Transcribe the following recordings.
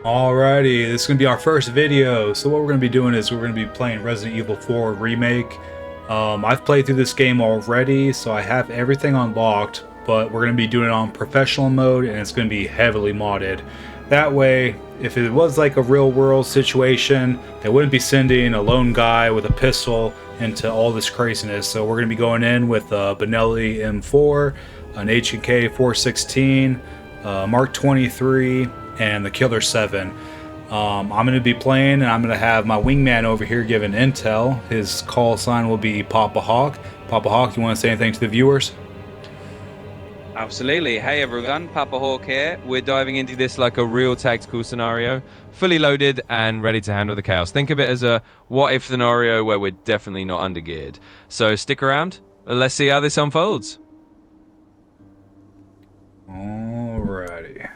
Alrighty, this is going to be our first video. So what we're going to be doing is we're going to be playing Resident Evil 4 Remake. I've played through this game already, so I have everything unlocked, but we're going to be doing it on professional mode, and it's going to be heavily modded. That way, if it was like a real world situation, they wouldn't be sending a lone guy with a pistol into all this craziness. So we're going to be going in with a Benelli M4, an H&K 416, Mark 23, and the Killer 7. I'm going to be playing, and I'm going to have my wingman over here giving intel. His call sign will be Papa Hawk. Papa Hawk, you want to say anything to the viewers? Absolutely. Hey everyone, Papa Hawk here. We're diving into this like a real tactical scenario, fully loaded and ready to handle the chaos. Think of it as a what-if scenario where we're definitely not undergeared. So stick around, let's see how this unfolds. Alrighty.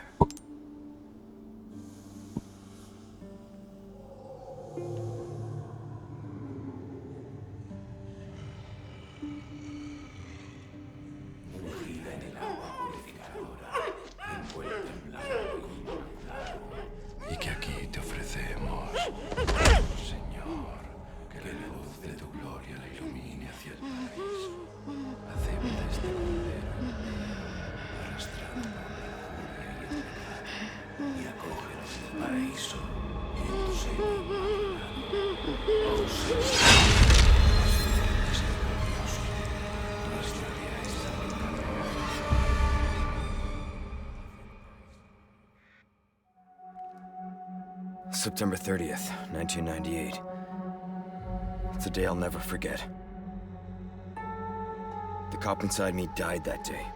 Y que aquí te ofrecemos, Señor, que la luz de tu gloria la ilumine hacia el paraíso. Acepta este cordero, arrastrado por la furia y el pecado, y acógenos en el paraíso y en tu seno inmaculado. Oh Señor, misericordioso, nuestra vida es September 30th, 1998. It's a day I'll never forget. The cop inside me died that day.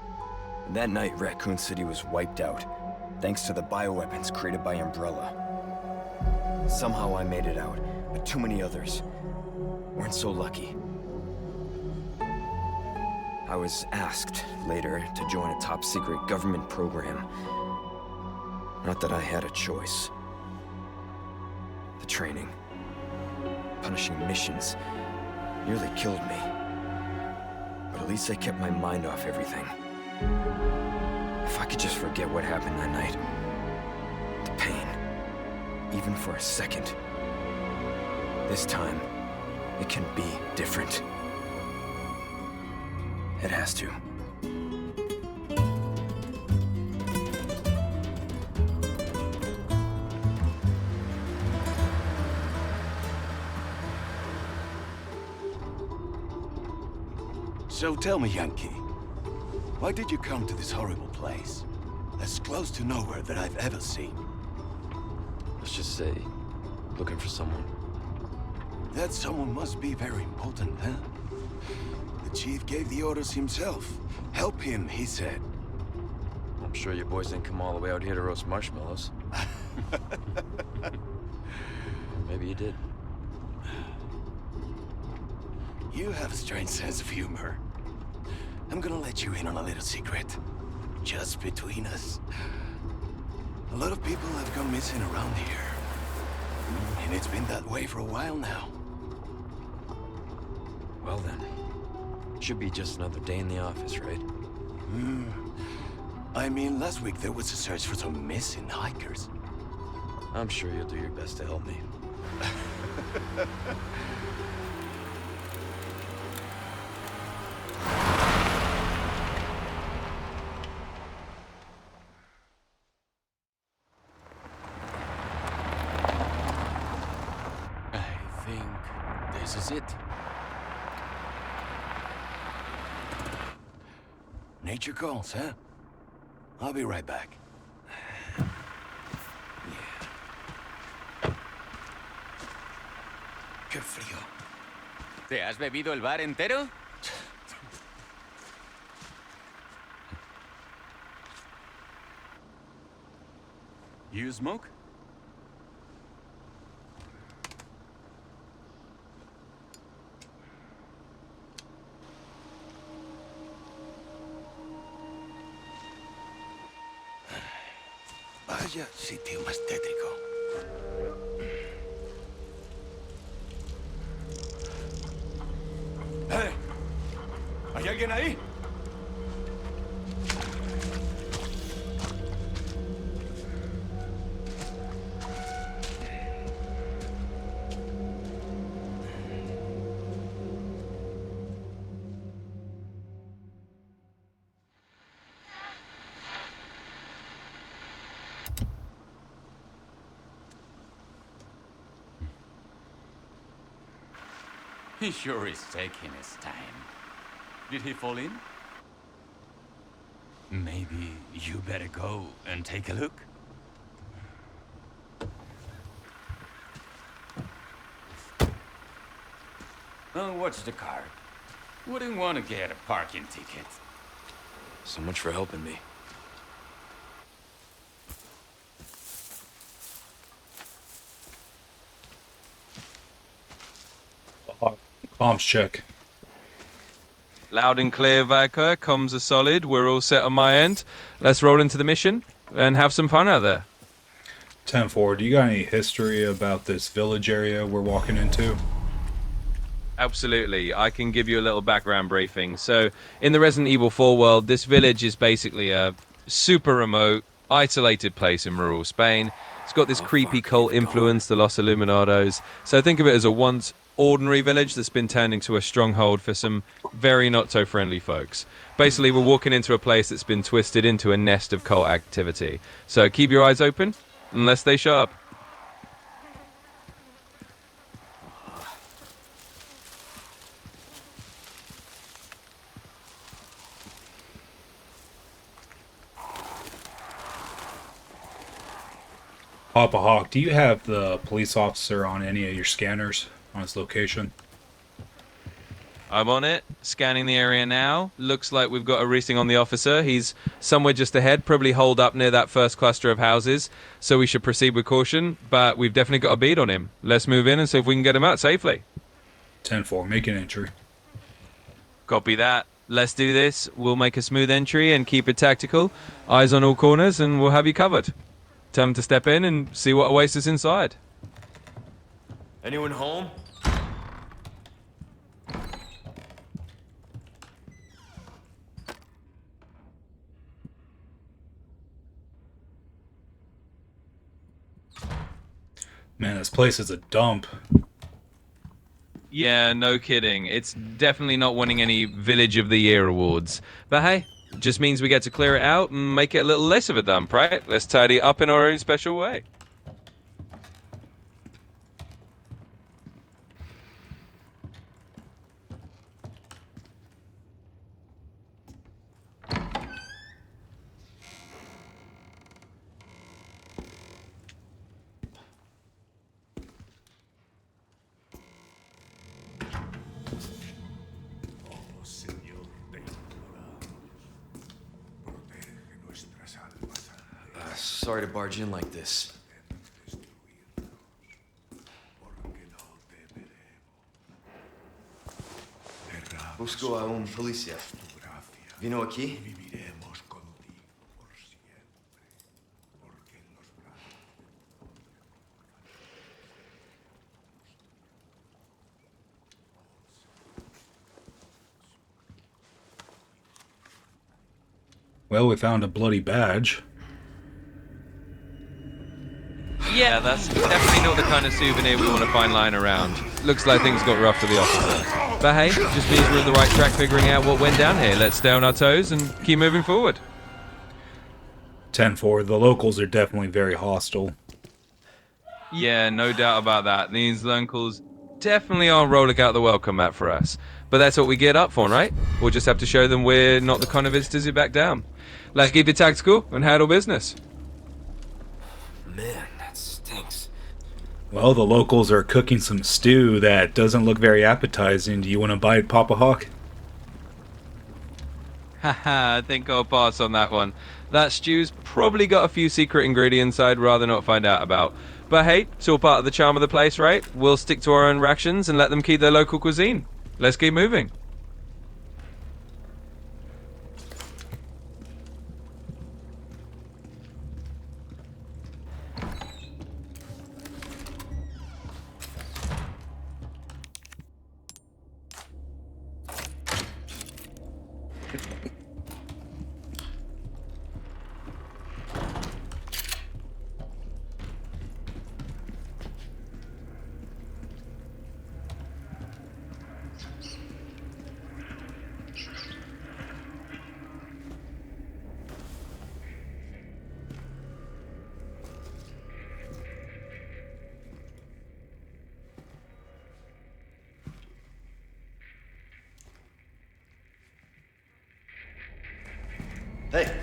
And that night, Raccoon City was wiped out, thanks to the bioweapons created by Umbrella. Somehow I made it out, but too many others weren't so lucky. I was asked later to join a top-secret government program. Not that I had a choice. The training, punishing missions, nearly killed me. But at least I kept my mind off everything. If I could just forget what happened that night, the pain, even for a second. This time, it can be different. It has to. So tell me, Yankee, why did you come to this horrible place? As close to nowhere that I've ever seen. Let's just say, looking for someone. That someone must be very important, huh? The chief gave the orders himself. Help him, he said. I'm sure you boys didn't come all the way out here to roast marshmallows. Maybe you did. You have a strange sense of humor. I'm gonna let you in on a little secret. Just between us. A lot of people have gone missing around here. And it's been that way for a while now. Well then, should be just another day in the office, right? I mean, last week there was a search for some missing hikers. I'm sure you'll do your best to help me. I think this is it. Nature calls, huh? I'll be right back. Qué frío. ¿Te has bebido el bar entero? You smoke? Vaya sitio más tétrico. ¡Eh! ¿Hay alguien ahí? He sure is taking his time. Did he fall in? Maybe you better go and take a look. Oh, watch the car. Wouldn't want to get a parking ticket. So much for helping me. Comms check. Loud and clear, Vodka. Comms are solid. We're all set on my end. Let's roll into the mission and have some fun out there. 10-4, do you got any history about this village area we're walking into? Absolutely. I can give you a little background briefing. So, in the Resident Evil 4 world, this village is basically a super remote, isolated place in rural Spain. It's got this creepy cult influence, the Los Illuminados. So think of it as a once ordinary village that's been turned into a stronghold for some very not so friendly folks. Basically, we're walking into a place that's been twisted into a nest of cult activity. So keep your eyes open, unless they show up. Papa Hawk, do you have the police officer on any of your scanners on his location? I'm on it, scanning the area now. Looks like we've got a reaching on the officer. He's somewhere just ahead, probably holed up near that first cluster of houses. So we should proceed with caution, but we've definitely got a bead on him. Let's move in and see if we can get him out safely. 10-4, make an entry. Copy that. Let's do this. We'll make a smooth entry and keep it tactical. Eyes on all corners and we'll have you covered. Time to step in and see what awaits us inside. Anyone home? Man, this place is a dump. Yeah, no kidding. It's definitely not winning any Village of the Year awards. But hey, just means we get to clear it out and make it a little less of a dump, right? Let's tidy it up in our own special way. Sorry to barge in like this. Busco a un policía. Vino aquí? Well, we found a bloody badge. Yeah, that's definitely not the kind of souvenir we want to find lying around. Looks like things got rough for the officer. But hey, just means we're on the right track figuring out what went down here. Let's stay on our toes and keep moving forward. 10-4, the locals are definitely very hostile. Yeah, no doubt about that. These locals definitely are rolling out the welcome mat for us. But that's what we get up for, right? We'll just have to show them we're not the kind of visitors who back down. Let's keep it tactical and handle business. Man, that stinks. Well, the locals are cooking some stew that doesn't look very appetizing. Do you want to bite, Papa Hawk? Haha, I think I'll pass on that one. That stew's probably got a few secret ingredients I'd rather not find out about. But hey, it's all part of the charm of the place, right? We'll stick to our own rations and let them keep their local cuisine. Let's keep moving. Hey.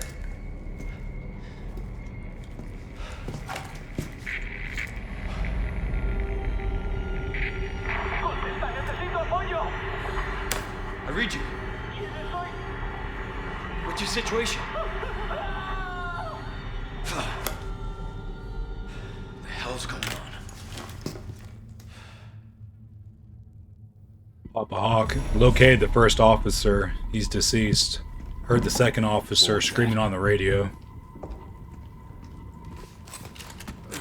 I read you. What's your situation? What the hell's going on? Papa Hawk located the first officer. He's deceased. Heard the second officer screaming on the radio.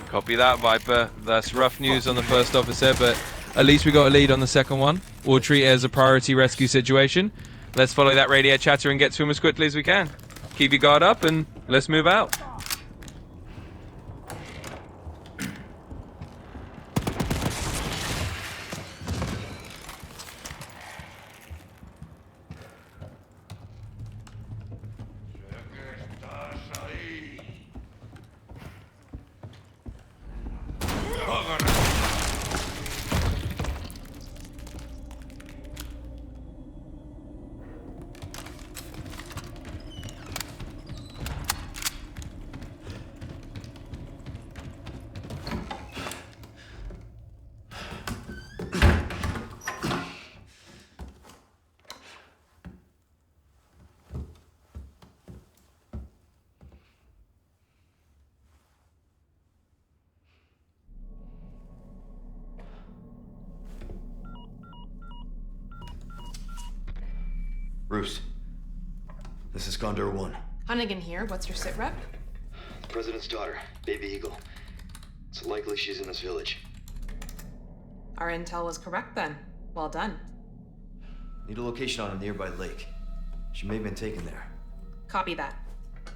Copy that, Viper. That's rough news on the first officer, but at least we got a lead on the second one. We'll treat it as a priority rescue situation. Let's follow that radio chatter and get to him as quickly as we can. Keep your guard up and let's move out. Bruce, this is Condor 1. Hunnigan here. What's your sit rep? The President's daughter, Baby Eagle. It's likely she's in this village. Our intel was correct then. Well done. Need a location on a nearby lake. She may have been taken there. Copy that.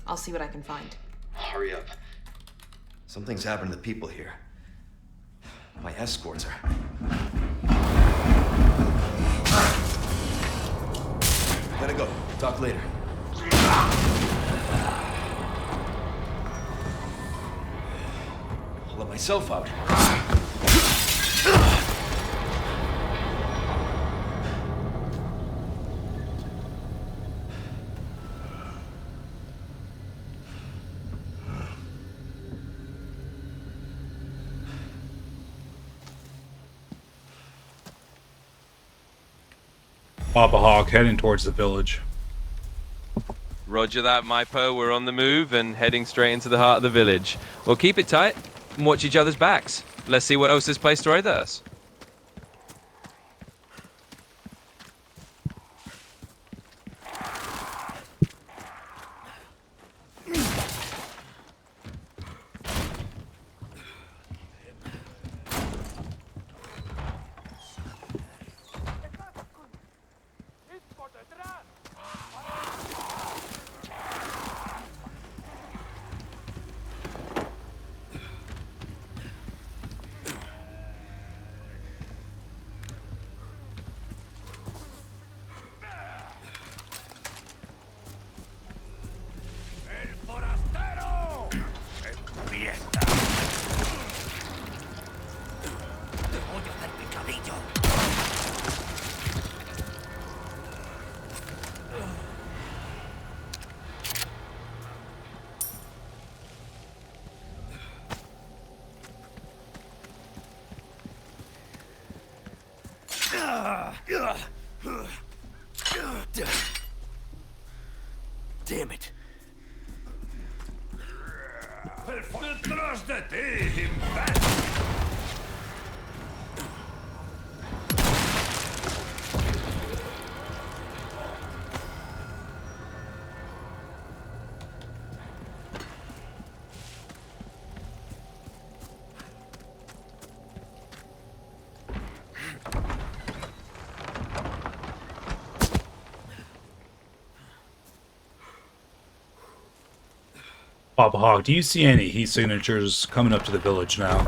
I'll see what I can find. Hurry up. Something's happened to the people here. My escorts are... Gotta go. Talk later. I'll let myself out. Papa Hawk heading towards the village. Roger that, Mypo. We're on the move and heading straight into the heart of the village. We'll keep it tight and watch each other's backs. Let's see what else this place throws at us. Damn it. ¡Detrás de ti, imbécil! Papa Hawk, do you see any heat signatures coming up to the village now?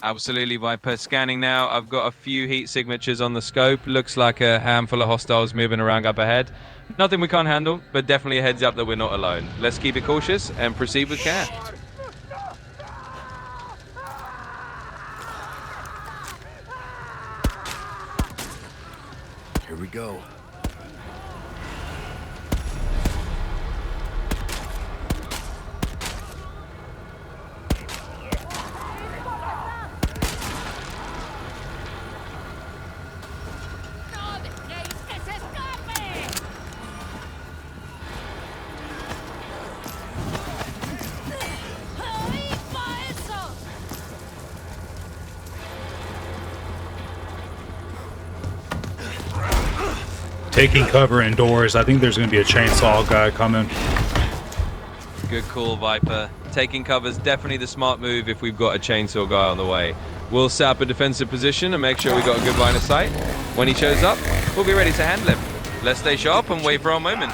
Absolutely, Viper. Scanning now. I've got a few heat signatures on the scope. Looks like a handful of hostiles moving around up ahead. Nothing we can't handle, but definitely a heads up that we're not alone. Let's keep it cautious and proceed with care. Here we go. taking cover indoors. I think there's going to be a chainsaw guy coming. Good call, Viper. Taking cover's definitely the smart move if we've got a chainsaw guy on the way. We'll set up a defensive position and make sure we got a good line of sight. When he shows up, we'll be ready to handle him. Let's stay sharp and wait for our moment.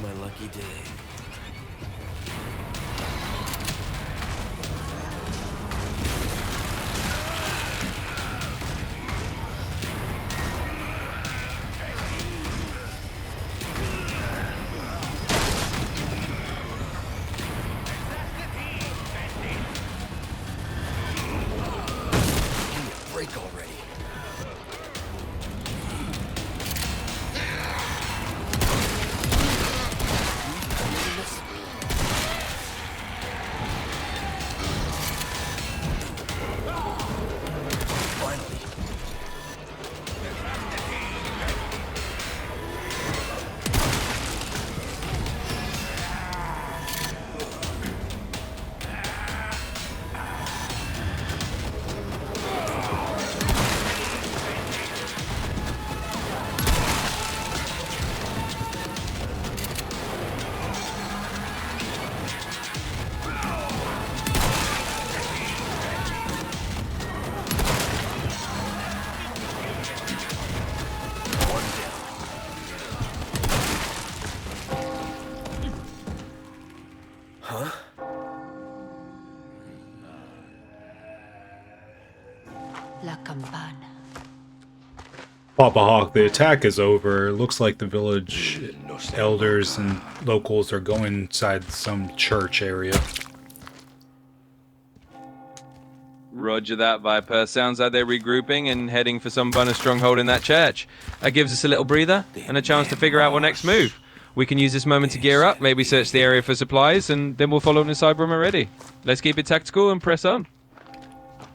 My lucky day. Break already. La campana. Papa Hawk, the attack is over. Looks like the village elders and locals are going inside some church area. Roger that, Viper. Sounds like they're regrouping and heading for some kind of stronghold in that church. That gives us a little breather and a chance to figure out what next move. We can use this moment to gear up, maybe search the area for supplies, and then we'll follow and decide when we're ready. Let's keep it tactical and press on.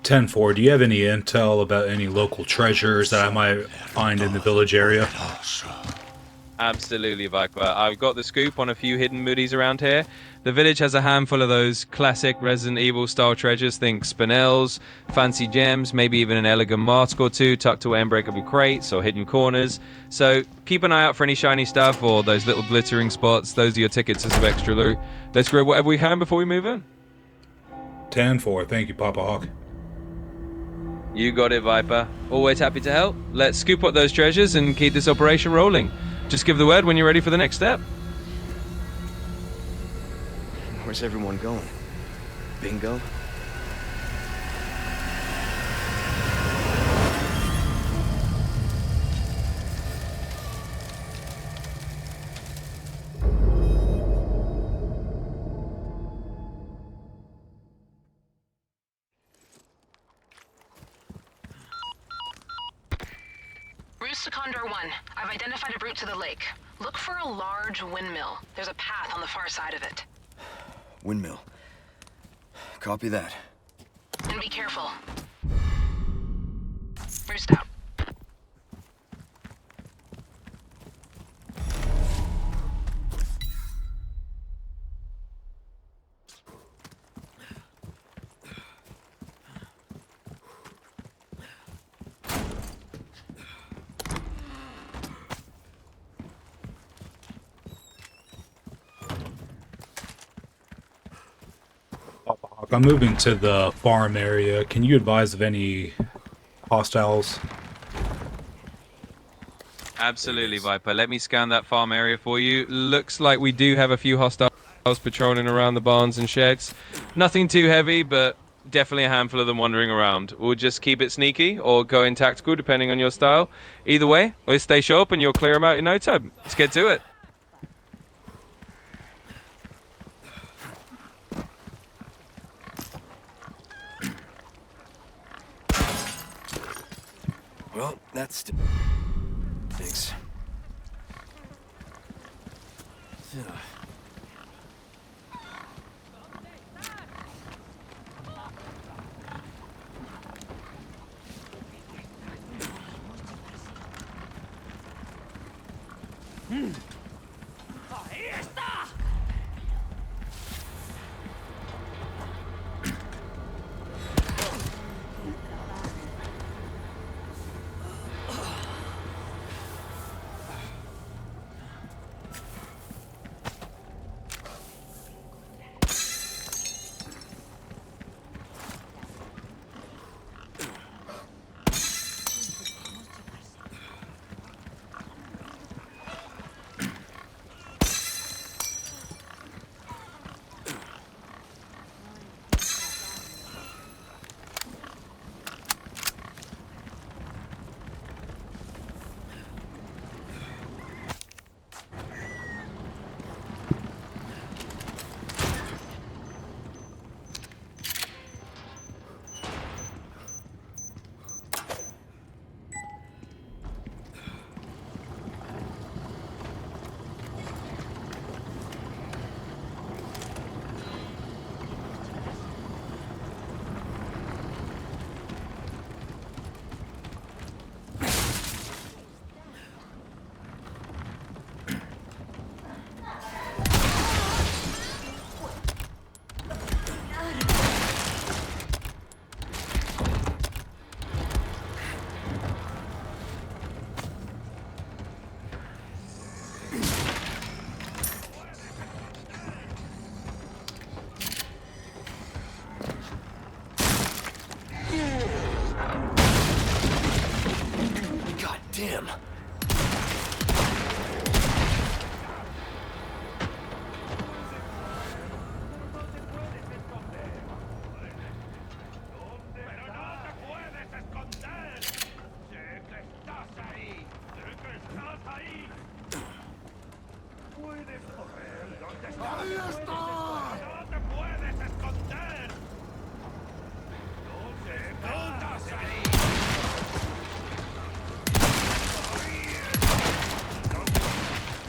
10-4, do you have any intel about any local treasures that I might find in the village area? Absolutely, Viper. I've got the scoop on a few hidden moodies around here. The village has a handful of those classic Resident Evil style treasures. Think spinels, fancy gems, maybe even an elegant mask or two tucked away in breakable crates or hidden corners. So keep an eye out for any shiny stuff or those little glittering spots. Those are your tickets to some extra loot. Let's grab whatever we can before we move in. 10-4, thank you, Papa Hawk. You got it, Viper. Always happy to help. Let's scoop up those treasures and keep this operation rolling. Just give the word when you're ready for the next step. Where's everyone going? Bingo? Roost to Condor 1. I've identified a route to the lake. Look for a large windmill. There's a path on the far side of it. Windmill. Copy that. And be careful. Roost out. I'm moving to the farm area. Can you advise of any hostiles? Absolutely, Viper. Let me scan that farm area for you. Looks like we do have a few hostiles patrolling around the barns and sheds. Nothing too heavy, but definitely a handful of them wandering around. We'll just keep it sneaky or go in tactical, depending on your style. Either way, let's stay sharp and you'll clear them out in no time. Let's get to it. Well, that's... Thanks.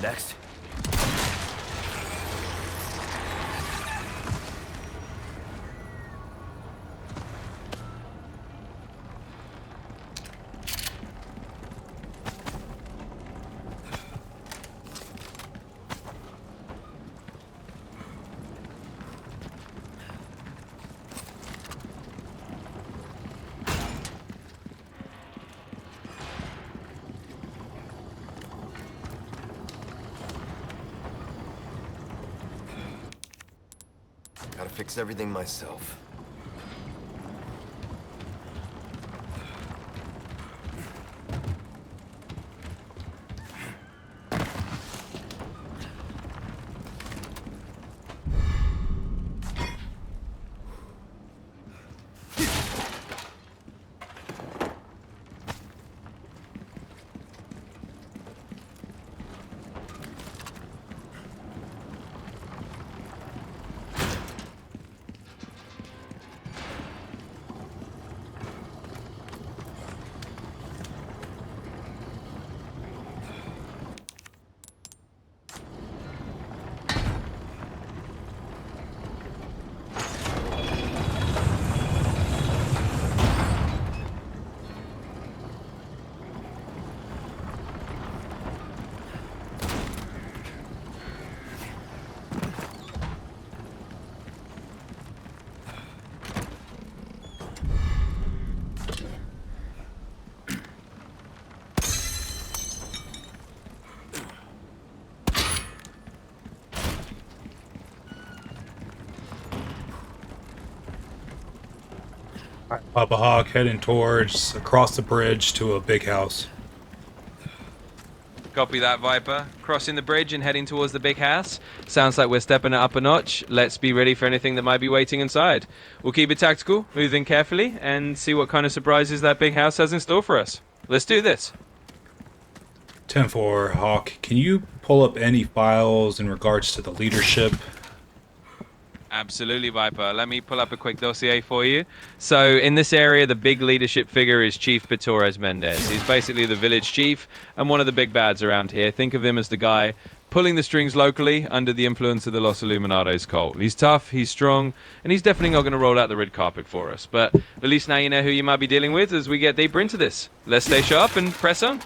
Next. Gotta fix everything myself. Papa Hawk heading towards across the bridge to a big house. Copy that, Viper. Crossing the bridge and heading towards the big house. Sounds like we're stepping it up a notch. Let's be ready for anything that might be waiting inside. We'll keep it tactical, move in carefully, and see what kind of surprises that big house has in store for us. Let's do this. 10-4, Hawk, can you pull up any files in regards to the leadership? Absolutely, Viper. Let me pull up a quick dossier for you. So, in this area, the big leadership figure is Chief Torres Mendez. He's basically the village chief and one of the big bads around here. Think of him as the guy pulling the strings locally under the influence of the Los Illuminados cult. He's tough, he's strong, and he's definitely not going to roll out the red carpet for us. But at least now you know who you might be dealing with as we get deeper into this. Let's stay sharp and press on.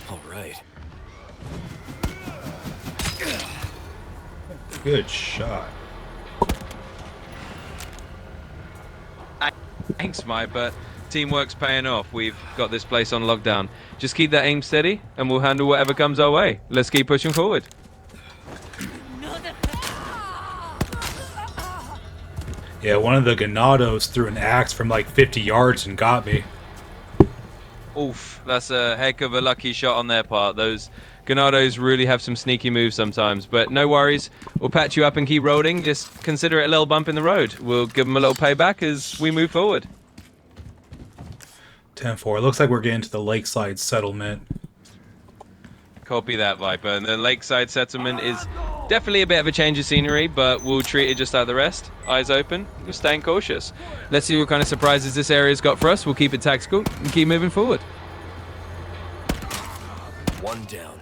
All right. Good shot. Thanks, Mike, but teamwork's paying off. We've got this place on lockdown. Just keep that aim steady, and we'll handle whatever comes our way. Let's keep pushing forward. Yeah, one of the Ganados threw an axe from like 50 yards and got me. Oof, that's a heck of a lucky shot on their part. Those Ganados really have some sneaky moves sometimes, but no worries. We'll patch you up and keep rolling. Just consider it a little bump in the road. We'll give them a little payback as we move forward. 10-4. It looks like we're getting to the lakeside settlement. Copy that, Viper. And the lakeside settlement is definitely a bit of a change of scenery, but we'll treat it just like the rest. Eyes open, we're staying cautious. Let's see what kind of surprises this area's got for us. We'll keep it tactical and keep moving forward. One down.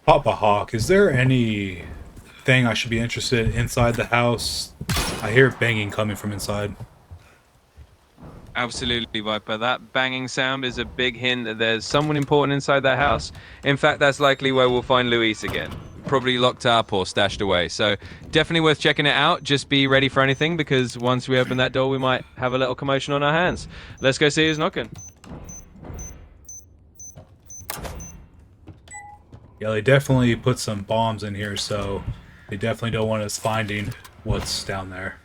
Papa Hawk, is there anything I should be interested in inside the house? I hear banging coming from inside. Absolutely, Viper. That banging sound is a big hint that there's someone important inside that house. In fact, that's likely where we'll find Luis again. Probably locked up or stashed away. So definitely worth checking it out. Just be ready for anything, because once we open that door, we might have a little commotion on our hands. Let's go see who's knocking. Yeah, they definitely put some bombs in here, so they definitely don't want us finding what's down there.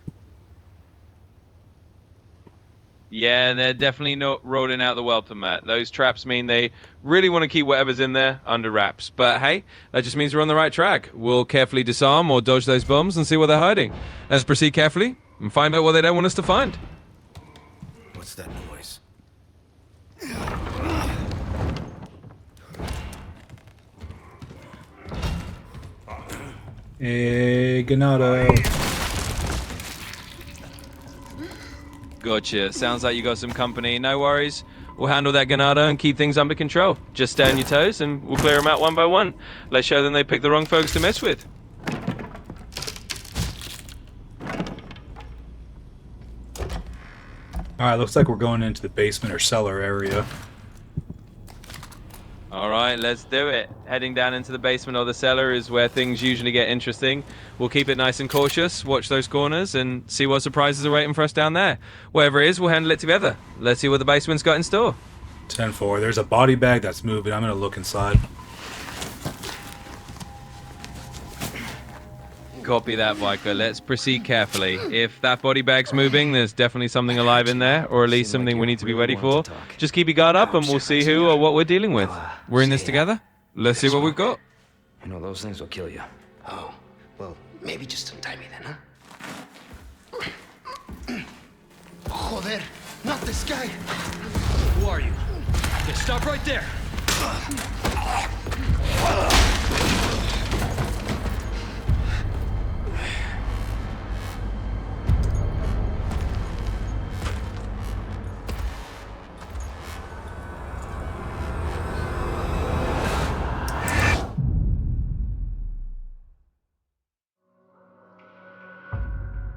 Yeah, they're definitely not rolling out the welcome mat. Those traps mean they really want to keep whatever's in there under wraps. But hey, that just means we're on the right track. We'll carefully disarm or dodge those bombs and see where they're hiding. Let's proceed carefully and find out what they don't want us to find. What's that noise? Hey, Ganado. Gotcha. Sounds like you got some company. No worries. We'll handle that Ganado and keep things under control. Just stay on your toes and we'll clear them out one by one. Let's show them they picked the wrong folks to mess with. Alright, looks like we're going into the basement or cellar area. Alright, let's do it. Heading down into the basement or the cellar is where things usually get interesting. We'll keep it nice and cautious, watch those corners, and see what surprises are waiting for us down there. Whatever it is, we'll handle it together. Let's see what the basement's got in store. 10-4. There's a body bag that's moving. I'm gonna look inside. Copy that, Viper. Let's proceed carefully. If that body bag's moving, there's definitely something alive in there, or at least something we need to be ready for. Just keep your guard up and we'll see who or what we're dealing with. We're in this together. Let's see what we've got. You know, those things will kill you. Oh, well, maybe just untie me then, huh? Joder, not this guy! Who are you? Okay, stop right there!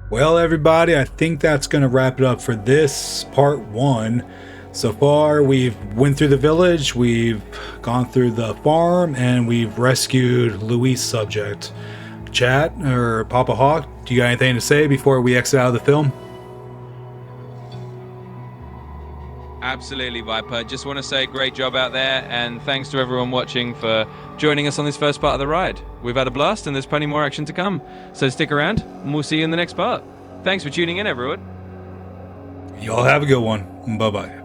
Well, everybody, I think that's going to wrap it up for this part 1. So far, we've went through the village, we've gone through the farm, and we've rescued Luis' subject. Chat, or Papa Hawk, do you got anything to say before we exit out of the film? Absolutely, Viper. Just want to say great job out there, and thanks to everyone watching for joining us on this first part of the ride. We've had a blast, and there's plenty more action to come. So stick around, and we'll see you in the next part. Thanks for tuning in, everyone. Y'all have a good one. Bye-bye.